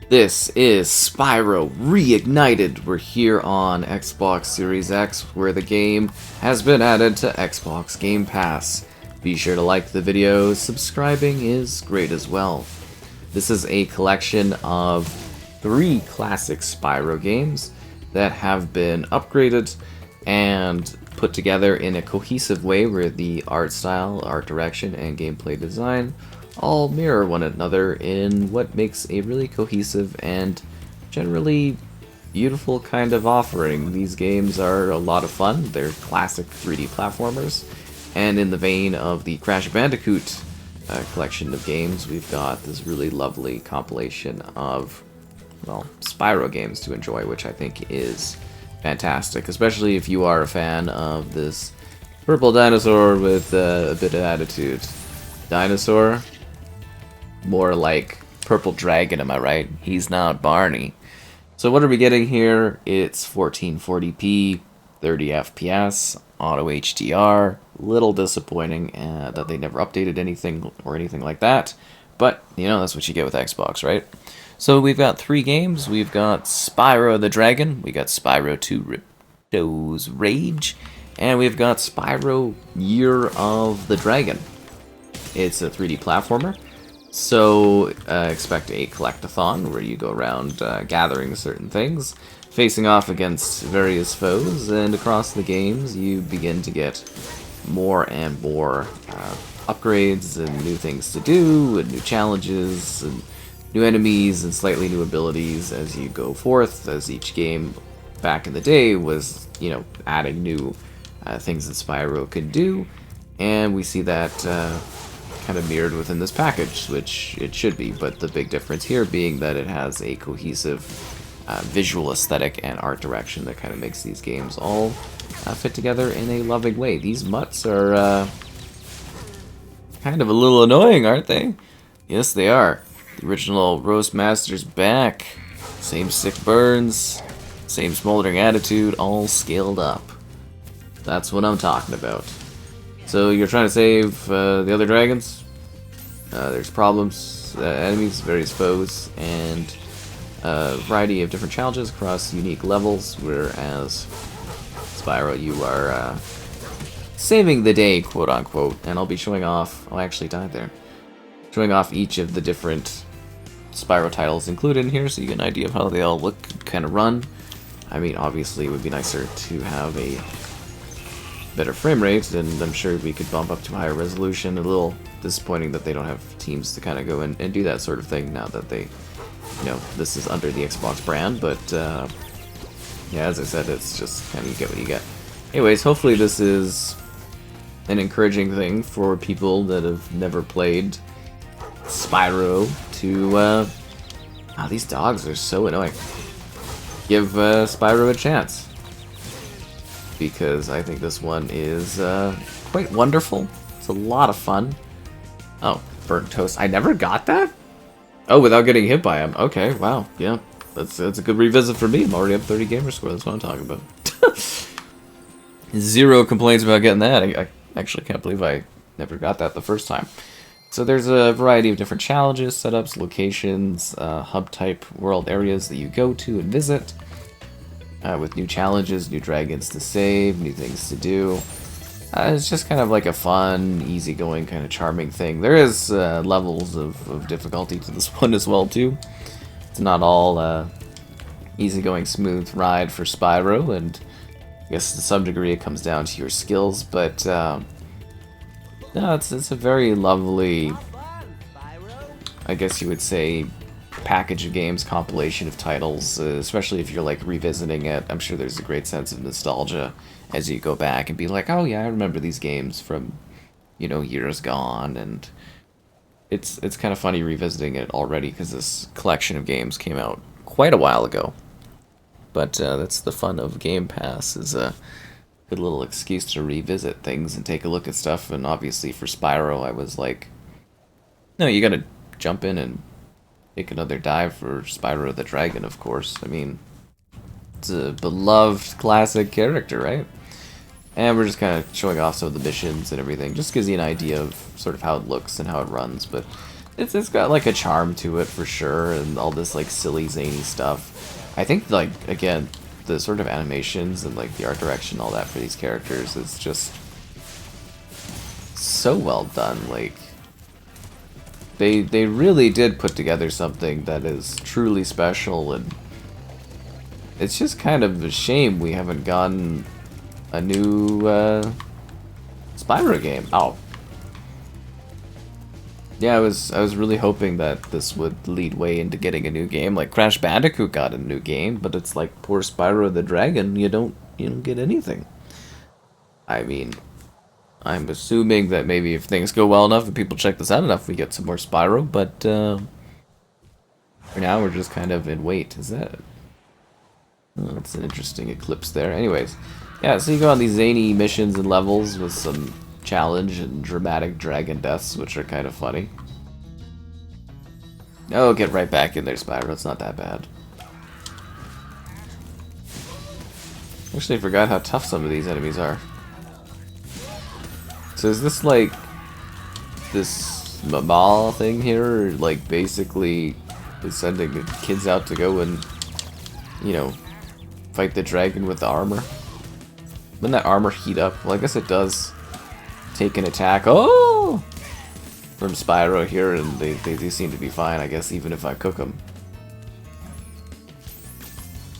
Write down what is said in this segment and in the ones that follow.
This is Spyro Reignited. We're here on Xbox Series X, where the game has been added to Xbox Game Pass. Be sure to like the video, subscribing is great as well. This is a collection of 3 classic Spyro games that have been upgraded and put together in a cohesive way where the art style, art direction, and gameplay design all mirror one another in what makes a really cohesive and generally beautiful kind of offering. These games are a lot of fun. They're classic 3D platformers, and in the vein of the Crash Bandicoot collection of games, we've got this really lovely compilation of, well, Spyro games to enjoy, which I think is fantastic, especially if you are a fan of this purple dinosaur with a bit of attitude. Dinosaur? More like purple dragon, am I right? He's not Barney. So what are we getting here? It's 1440p, 30 FPS, auto HDR. Little disappointing that they never updated anything or anything like that. But, you know, that's what you get with Xbox, right? So we've got 3 games. We've got Spyro the Dragon, we got Spyro 2 Ripto's Rage, and we've got Spyro Year of the Dragon. It's a 3D platformer. So expect a collectathon where you go around gathering certain things, facing off against various foes, and across the games you begin to get more and more upgrades and new things to do, and new challenges, and new enemies, and slightly new abilities as you go forth, as each game back in the day was, you know, adding new things that Spyro could do, and we see that kind of mirrored within this package, which it should be, but the big difference here being that it has a cohesive visual aesthetic and art direction that kind of makes these games all fit together in a loving way. These mutts are kind of a little annoying, aren't they? Yes, they are. The original Roast Master's back. Same sick burns, same smoldering attitude, all scaled up. That's what I'm talking about. So you're trying to save the other dragons. There's problems, enemies, various foes, and a variety of different challenges across unique levels, whereas Spyro, you are saving the day, quote-unquote, and I'll be showing off... Oh, I actually died there. Showing off each of the different Spyro titles included in here, so you get an idea of how they all look and kind of run. I mean, obviously it would be nicer to have a better frame rate, and I'm sure we could bump up to a higher resolution. A little disappointing that they don't have teams to kind of go and do that sort of thing now that they, you know, this is under the Xbox brand, but yeah, as I said, it's just kind of you get what you get. Anyways, hopefully this is an encouraging thing for people that have never played Spyro to, these dogs are so annoying. Give Spyro a chance, because I think this one is quite wonderful. It's a lot of fun. Oh, burnt toast. I never got that? Oh, without getting hit by him. Okay, wow, yeah. That's a good revisit for me. I'm already up 30 gamer score, that's what I'm talking about. 0 complaints about getting that. I actually can't believe I never got that the first time. So there's a variety of different challenges, setups, locations, hub-type world areas that you go to and visit, with new challenges, new dragons to save, new things to do. It's just kind of like a fun, easygoing, kind of charming thing. There is levels of difficulty to this one as well, too. It's not all easygoing, smooth ride for Spyro, and I guess to some degree it comes down to your skills, but no, it's a very lovely, I guess you would say, package of games, compilation of titles, especially if you're like revisiting it. I'm sure there's a great sense of nostalgia as you go back and be like, oh yeah, I remember these games from, you know, years gone, and it's kind of funny revisiting it already because this collection of games came out quite a while ago. But that's the fun of Game Pass, is a good little excuse to revisit things and take a look at stuff. And obviously for Spyro, I was like, no, you gotta jump in and take another dive for Spyro the Dragon, of course. I mean, it's a beloved classic character, right? And we're just kind of showing off some of the missions and everything. Just gives you an idea of sort of how it looks and how it runs. But it's got like a charm to it for sure, and all this like silly zany stuff. I think like again the sort of animations and like the art direction, all that for these characters is just so well done. Like they really did put together something that is truly special, and it's just kind of a shame we haven't gotten a new Spyro game. Oh. Yeah, I was really hoping that this would lead way into getting a new game. Like Crash Bandicoot got a new game, but it's like poor Spyro the Dragon, you don't get anything. I mean, I'm assuming that maybe if things go well enough and people check this out enough, we get some more Spyro, but for now we're just kind of in wait. Is that... Oh, that's an interesting eclipse there. Anyways, yeah, so you go on these zany missions and levels with some challenge and dramatic dragon deaths, which are kind of funny. Oh, get right back in there, Spyro. It's not that bad. Actually, I forgot how tough some of these enemies are. So is this like this Mama thing here, or like basically is sending the kids out to go and, you know, fight the dragon with the armor? Wouldn't that armor heat up? Well, I guess it does. Take an attack. Oh! From Spyro here, and they seem to be fine, I guess, even if I cook them.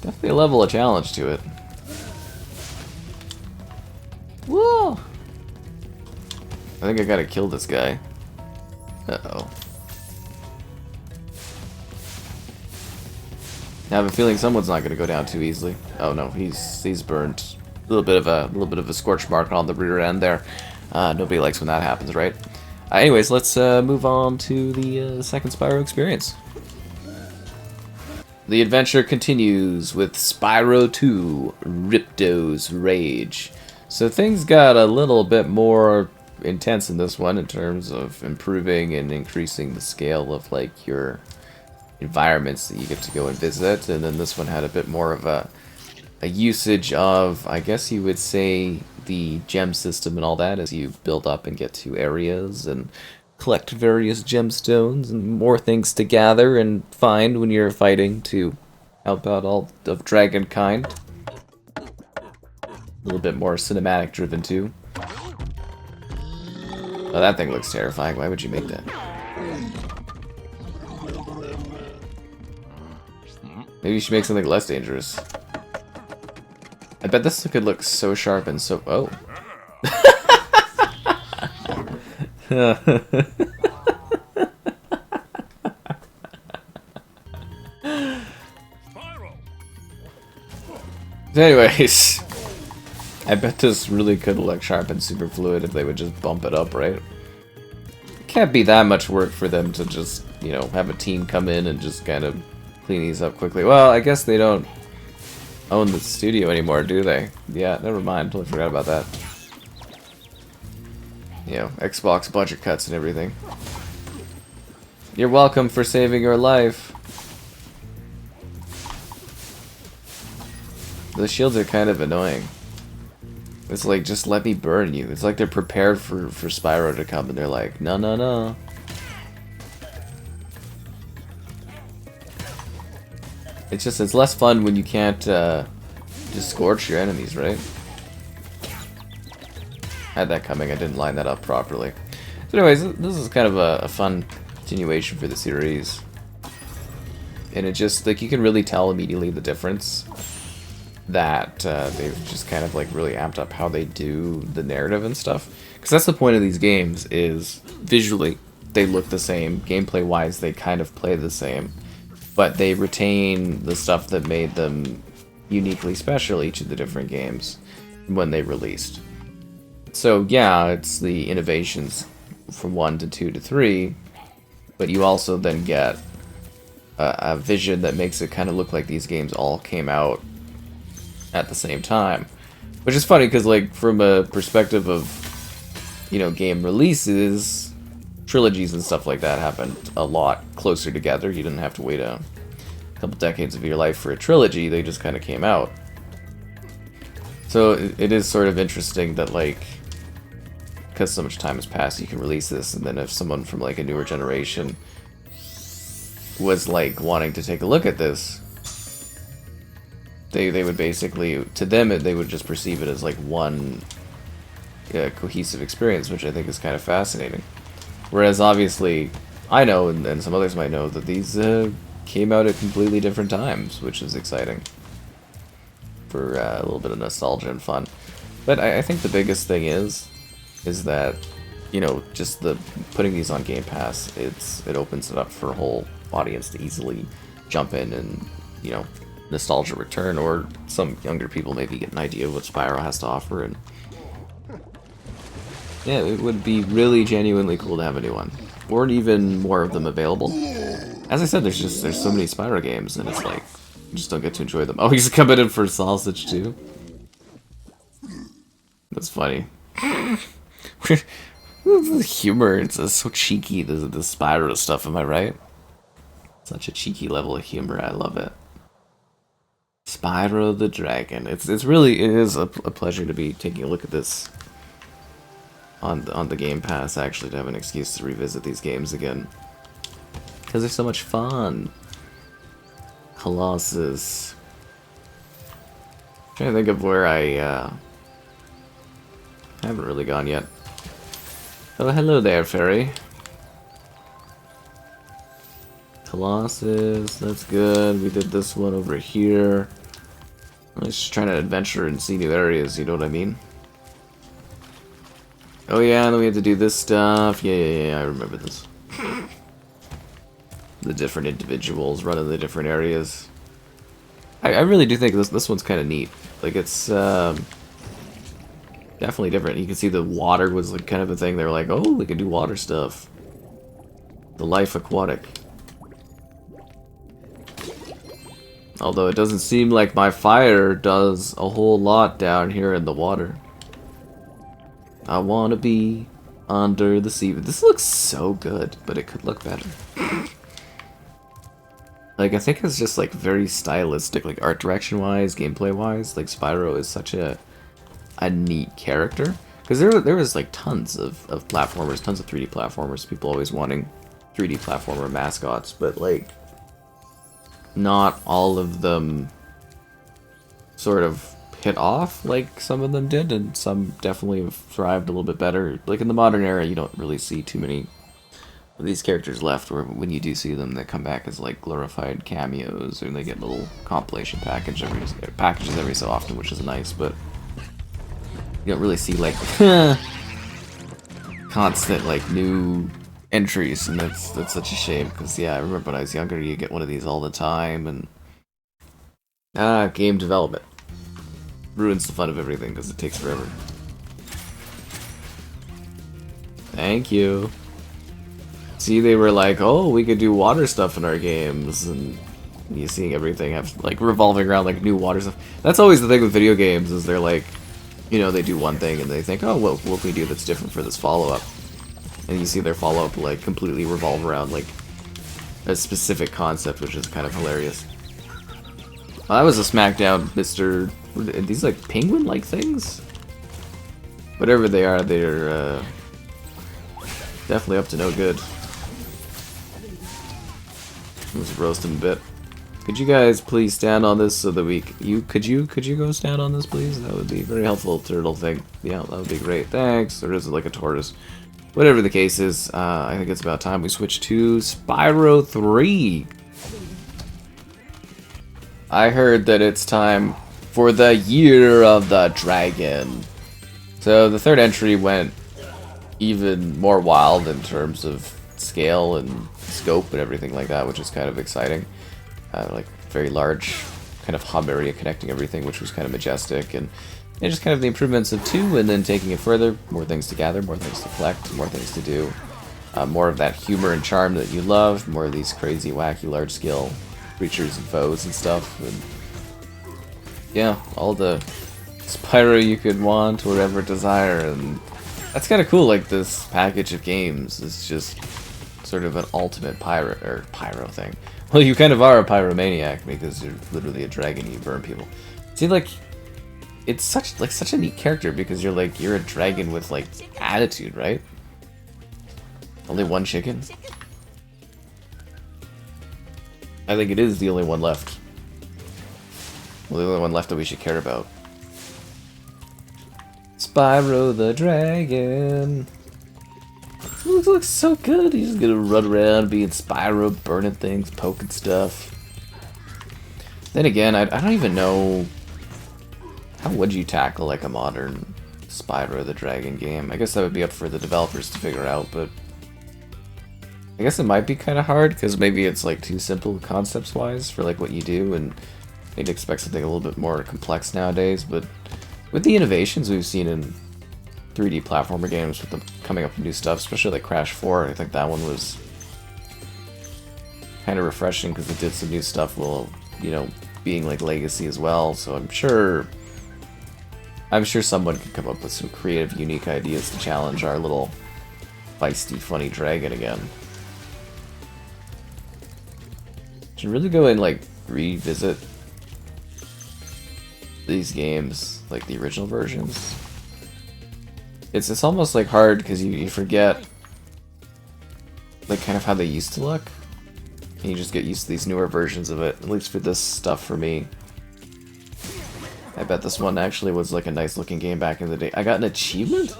Definitely a level of challenge to it. Whoa! I think I gotta kill this guy. Uh-oh. I have a feeling someone's not gonna go down too easily. Oh no, he's burned. A little bit of a scorch mark on the rear end there. Nobody likes when that happens, right? Anyways, let's move on to the second Spyro experience. The adventure continues with Spyro 2, Ripto's Rage. So things got a little bit more intense in this one in terms of improving and increasing the scale of like your environments that you get to go and visit, and then this one had a bit more of a usage of, I guess you would say, the gem system and all that as you build up and get to areas and collect various gemstones and more things to gather and find when you're fighting to help out all of dragon kind. A little bit more cinematic driven too. Oh, that thing looks terrifying. Why would you make that? Maybe you should make something less dangerous. I bet this could look so sharp and so... Oh. Anyways, I bet this really could look sharp and super fluid if they would just bump it up, right? It can't be that much work for them to just, you know, have a team come in and just kind of clean these up quickly. Well, I guess they don't own the studio anymore, do they? Yeah, never mind. Totally forgot about that. You know, Xbox budget cuts and everything. You're welcome for saving your life. The shields are kind of annoying. It's like, just let me burn you. It's like they're prepared for Spyro to come and they're like, no, no, no. It's just, it's less fun when you can't just scorch your enemies, right? Had that coming, I didn't line that up properly. So anyways, this is kind of a fun continuation for the series. And it just, like, you can really tell immediately the difference that they've just kind of like really amped up how they do the narrative and stuff. Because that's the point of these games, is visually they look the same, gameplay wise they kind of play the same, but they retain the stuff that made them uniquely special, each of the different games, when they released. So yeah, it's the innovations from 1 to 2 to 3, but you also then get a vision that makes it kind of look like these games all came out at the same time. Which is funny, because like from a perspective of, you know, game releases, trilogies and stuff like that happened a lot closer together. You didn't have to wait a couple decades of your life for a trilogy, they just kind of came out. So it is sort of interesting that, like, because so much time has passed, you can release this, and then if someone from like a newer generation was like wanting to take a look at this, they would basically, to them, they would just perceive it as like one cohesive experience, which I think is kind of fascinating. Whereas obviously, I know, and some others might know, that these came out at completely different times, which is exciting for a little bit of nostalgia and fun. But I think the biggest thing is that, you know, just the putting these on Game Pass, it opens it up for a whole audience to easily jump in and, you know, nostalgia return, or some younger people maybe get an idea of what Spyro has to offer, and yeah, it would be really genuinely cool to have a new one, or even more of them available. As I said, there's so many Spyro games, and it's like, you just don't get to enjoy them. Oh, he's coming in for sausage too? That's funny. The humor, it's so cheeky, the Spyro stuff, am I right? Such a cheeky level of humor, I love it. Spyro the Dragon. It is a pleasure to be taking a look at this on the Game Pass, actually, to have an excuse to revisit these games again. Because they're so much fun. Colossus. I'm trying to think of where I haven't really gone yet. Oh, hello there, fairy. Colossus, that's good. We did this one over here. I'm just trying to adventure and see new areas, you know what I mean? Oh yeah, and then we have to do this stuff. Yeah, I remember this. The different individuals running the different areas. I really do think this one's kind of neat. Like, it's definitely different. You can see the water was like kind of a thing. They were like, oh, we can do water stuff. The life aquatic. Although it doesn't seem like my fire does a whole lot down here in the water. I wanna be under the sea. This looks so good, but it could look better. Like, I think it's just like very stylistic, like art direction wise, gameplay wise. Like, Spyro is such a neat character. Because there was like tons of platformers, tons of 3D platformers, people always wanting 3D platformer mascots, but like, not all of them sort of hit off like some of them did, and some definitely have thrived a little bit better. Like, in the modern era, you don't really see too many of these characters left, or when you do see them, they come back as like glorified cameos, or they get little compilation packages every so often, which is nice, but you don't really see like constant like new entries, and that's such a shame, because yeah, I remember when I was younger, you get one of these all the time, and game development ruins the fun of everything because it takes forever. Thank you. See, they were like, oh, we could do water stuff in our games, and you seeing everything have like revolving around like new water stuff. That's always the thing with video games, is they're like, you know, they do one thing and they think, oh, well, what can we do that's different for this follow-up? And you see their follow-up like completely revolve around like a specific concept, which is kind of hilarious. That was a smackdown, Mr. These like penguin-like things? Whatever they are, they're definitely up to no good. Let's roast them a bit. Could you guys please stand on this so that we... Could you go stand on this, please? That would be very helpful, turtle thing. Yeah, that would be great. Thanks. Or is it like a tortoise? Whatever the case is, I think it's about time we switch to Spyro 3. I heard that it's time for the Year of the Dragon. So the third entry went even more wild in terms of scale and scope and everything like that, which is kind of exciting. Like very large kind of hub area connecting everything, which was kind of majestic, and just kind of the improvements of 2, and then taking it further, more things to gather, more things to collect, more things to do, more of that humor and charm that you love, more of these crazy, wacky, large-scale creatures and foes and stuff, and yeah, all the Spyro you could want or ever desire, and that's kind of cool. Like, this package of games is just sort of an ultimate pyro thing. Well, you kind of are a pyromaniac because you're literally a dragon, you burn people. See, like, it's such a neat character because you're a dragon with like attitude, right? Only one chicken? I think it is the only one left. Well, the only one left that we should care about. Spyro the Dragon. He looks so good. He's just gonna run around being Spyro, burning things, poking stuff. Then again, I don't even know how would you tackle like a modern Spyro the Dragon game. I guess that would be up for the developers to figure out, but I guess it might be kind of hard because maybe it's like too simple concepts-wise for like what you do, and they'd expect something a little bit more complex nowadays. But with the innovations we've seen in 3D platformer games, with them coming up with new stuff, especially like Crash 4, I think that one was kind of refreshing because it did some new stuff while, you know, being like legacy as well. So I'm sure someone could come up with some creative, unique ideas to challenge our little feisty, funny dragon again. Should really go and like revisit these games, like the original versions. It's almost like hard because you forget like kind of how they used to look, and you just get used to these newer versions of it. At least for this stuff for me. I bet this one actually was like a nice looking game back in the day. I got an achievement?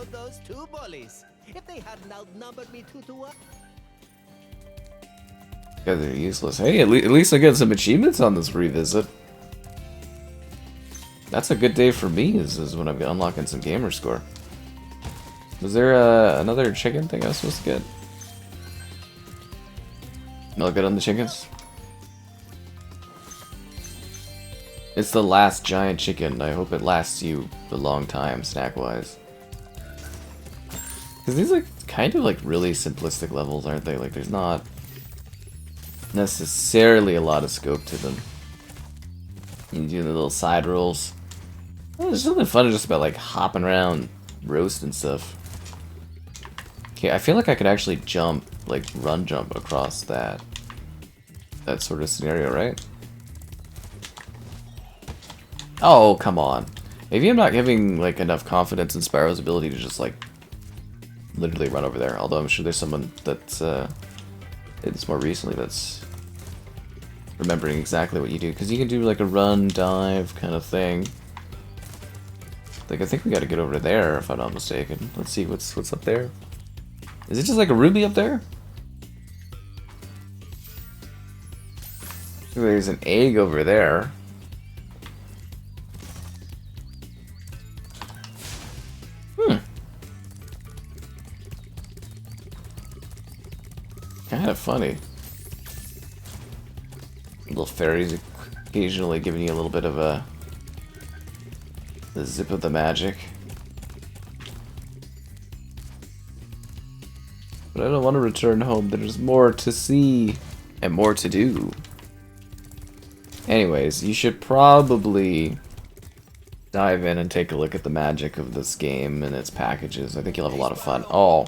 You guys are useless. Hey, at least I get some achievements on this revisit. That's a good day for me, is when I'm unlocking some gamer score. Was there another chicken thing I was supposed to get? No good on the chickens? It's the last giant chicken. I hope it lasts you a long time, snack-wise. Because these are kind of like really simplistic levels, aren't they? Like there's not necessarily a lot of scope to them. You do the little side rolls. Oh, there's something fun just about like hopping around, roasting stuff. Okay, I feel like I could actually jump, like run jump across that sort of scenario, right? Oh, come on. Maybe I'm not giving like enough confidence in Spyro's ability to just like literally run over there. Although I'm sure there's someone that's it's more recently that's remembering exactly what you do, because you can do like a run, dive kind of thing. Like I think we got to get over there if I'm not mistaken. Let's see what's up there. Is it just like a ruby up there? There's an egg over there. Kind of funny. Little fairies occasionally giving you a little bit of the zip of the magic. But I don't want to return home. There's more to see and more to do. Anyways, you should probably dive in and take a look at the magic of this game and its packages. I think you'll have a lot of fun. Oh,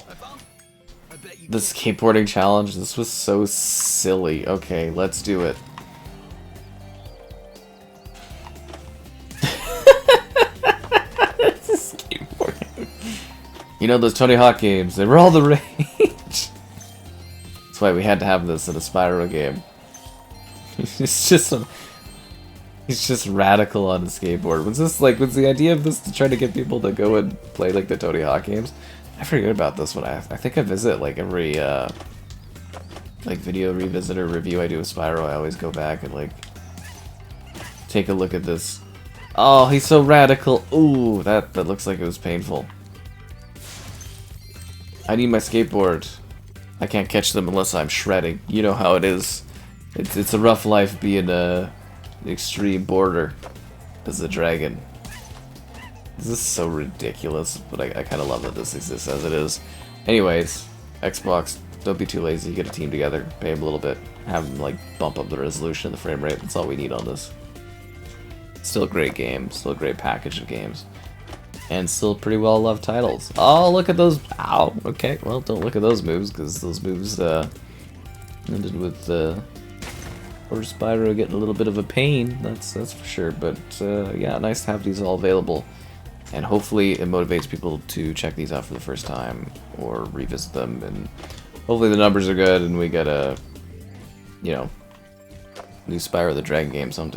the skateboarding challenge. This was so silly. Okay, let's do it. This is skateboarding. You know those Tony Hawk games? They were all the rage. That's why we had to have this in a Spyro game. It's just radical on a skateboard. Was the idea of this to try to get people to go and play like the Tony Hawk games? I forget about this one. I think I visit like every like video revisit or review I do with Spyro. I always go back and like take a look at this. Oh, he's so radical. Ooh, that looks like it was painful. I need my skateboard. I can't catch them unless I'm shredding. You know how it is. It's a rough life being an extreme boarder as a dragon. This is so ridiculous, but I kind of love that this exists as it is. Anyways, Xbox, don't be too lazy. Get a team together, pay them a little bit, have them like bump up the resolution and the frame rate. That's all we need on this. Still a great game, still a great package of games, and still pretty well loved titles. Oh, look at those! Ow. Okay, well, don't look at those moves because those moves ended with or Spyro getting a little bit of a pain, that's for sure. But yeah, nice to have these all available, and hopefully it motivates people to check these out for the first time or revisit them, and hopefully the numbers are good and we get a, you know, new Spyro the Dragon game someday.